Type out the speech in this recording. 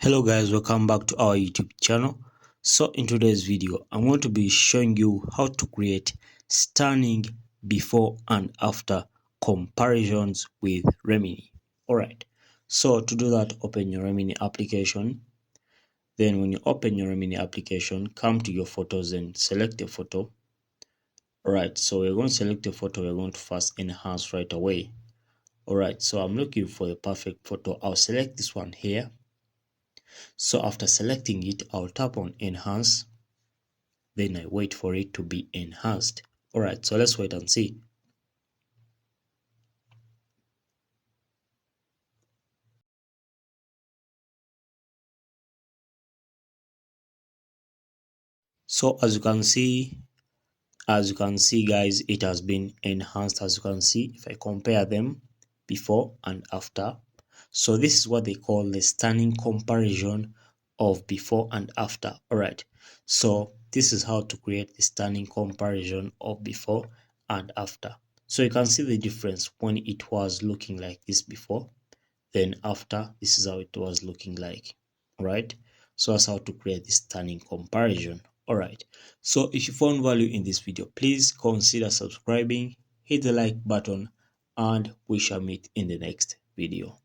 Hello guys, welcome back to our YouTube channel. So in today's video I'm going to be showing you how to create stunning before and after comparisons with Remini. Alright, so to do that, open your Remini application. Then when you open your Remini application, come to your photos and select a photo. Alright, so we're going to select a photo. We're going to first enhance right away. Alright, so I'm looking for a perfect photo. I'll select this one here. So after selecting it, I'll tap on enhance, then I wait for it to be enhanced. Alright, so let's wait and see. So as you can see guys, it has been enhanced. As you can see, if I compare them before and after, so this is what they call the stunning comparison of before and after. Alright, so this is how to create the stunning comparison of before and after. So you can see the difference when it was looking like this before, then after this is how it was looking like. Right, so that's how to create this stunning comparison. Alright, so if you found value in this video, please consider subscribing, hit the like button, and we shall meet in the next video.